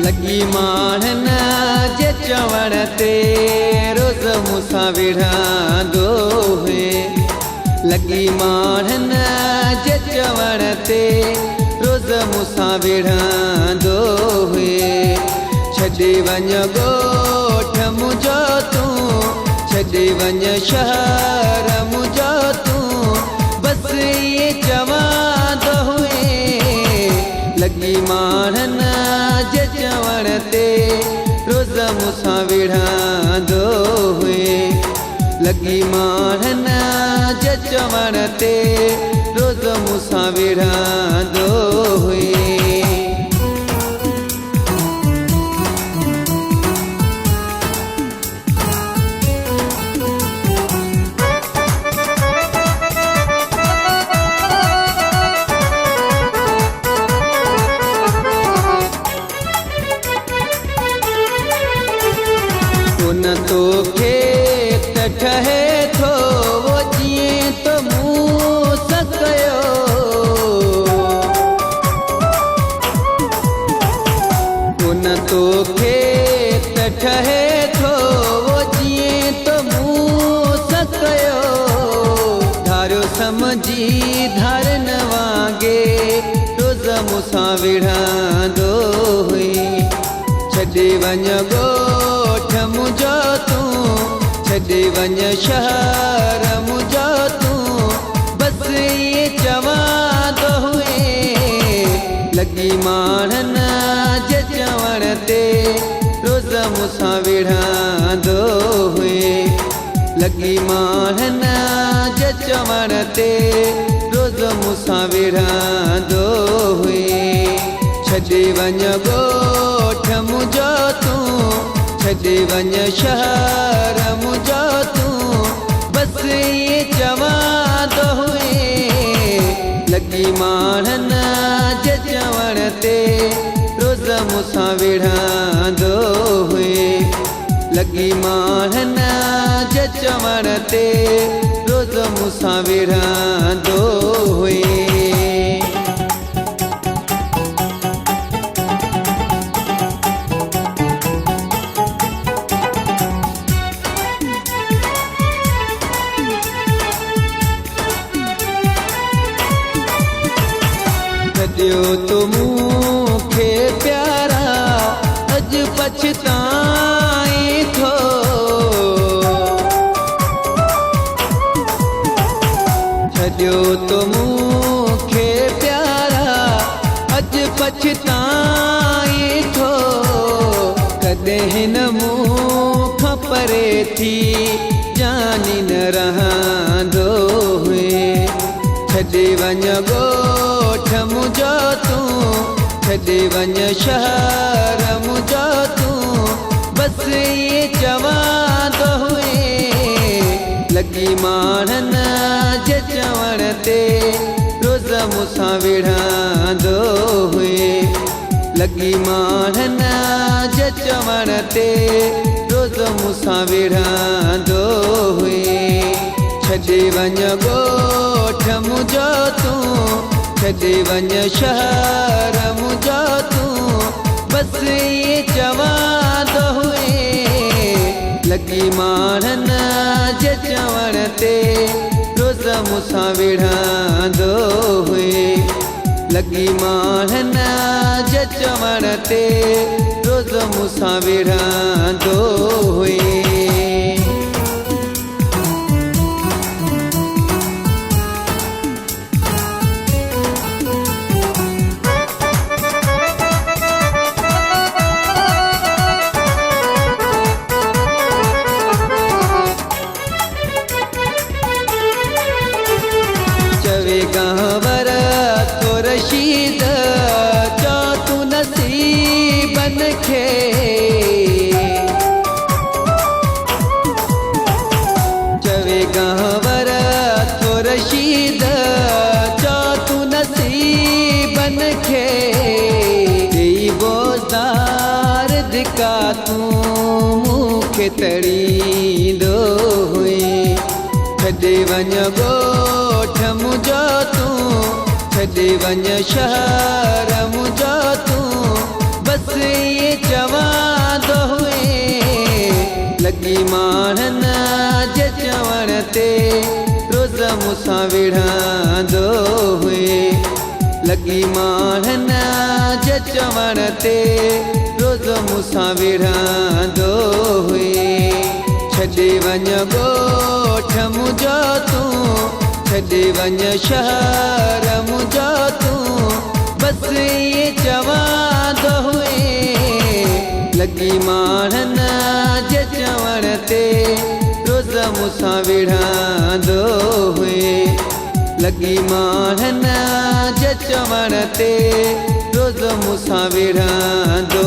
लगी माणन जे चवण ते रोज़ मूंसां विढ़ंदो हुए। लगी माणन जे चवण ते रोज़ मूंसां विढ़ंदो हुए। छॾे वञ ॻोठ मुंहिंजो तूं, छॾे वञ शहर मुंहिंजो तूं, बसि इहे चवंदो हुए। लगी माणन जे चवण ते रोज़ मूंसां विढ़ंदो हुए। लगी माणन जे चवण ते रोज़ मूंसां विढ़ंदो हुए। उन तोखे ठहे थो वो जीअं तो मूं सां कयो। उन तोखे ठहे थो वो जीअं तो मूं सां कयो। धारियो समझी धार न वांगे रोज़ मूंसां विढ़ंदो हुई। छॾे वञ ॻोठ मुंहिंजो तूं, छॾे वञ शहर मुंहिंजो तूं, बसि इहे चवंदो हुए। लगी माणन जे चवण ते रोज़ मूंसां विढ़ंदो हुए। लगी माणन जे चवण ते रोज़ मूंसां विढ़ंदो हुए। छॾे वञ ॻोठ मुंहिंजो तूं, छॾे वञ शहर मुंहिंजो तूं, बसि इहे चवंदो हुए। लगी माणन जे चवण ते रोज़ मूंसां विढ़ंदो हुए। लगी माणन जे चवण ते रोज़ मूंसां विढ़ंदो हुए। छॾियो तो मूंखे प्यारा अॼु पछताए थो। छॾियो तो मूंखे प्यारा अॼु पछताए थो। कॾहिं हिन मूंखां परे थी जानी न रहंदो हुए। छॾे वञ ॻोठ मुंहिंजो तूं, छॾे वञ शहर मुंहिंजो तूं, बसि इहे चवंदो हुए। लगी माणन जे चवण ते रोज़ मूंसां विढ़ंदो हुए। लगी माणन जे चवण ते रोज़ मूंसां विढ़ंदो हुए। छॾे वञ ॻोठ मुंहिंजो तूं, छॾे वञ शहर मुंहिंजो तूं, बसि इहे चवंदो हुए। लगी माणन जे चवण ते रोज़ मूंसां विढ़ंदो हुए। लगी माणन जे चवण ते रोज़ मूंसां विढ़ंदो हुए। चवे गंवर तो रशीद चो तूं नसीबन खे। चवे गंवर तो रशीद चो तूं नसीबन खे। ॾेई बोज़ार धिका तूं मूंखे तड़ींदो हुई। छॾे वञ ॻोठ मुंहिंजो तूं, छॾे वञ शहर मुंहिंजो तूं, बसि इहे माणन जे चवण ते रोज़ मूंसां विढ़ंदो हुए। लॻी माणन जे चवण ते रोज़ मूंसां विढ़ंदो हुए। छॾे वञ ॻोठ मुंहिंजो तूं, छॾे वञ शहर मुंहिंजो तूं, बसि इहे चवंदो हुए। लॻी माणन जे चवण ते रोज़ मूंसां विढ़ंदो हुए। लॻी माणन जे चवण ते रोज़ मूंसां विढ़ंदो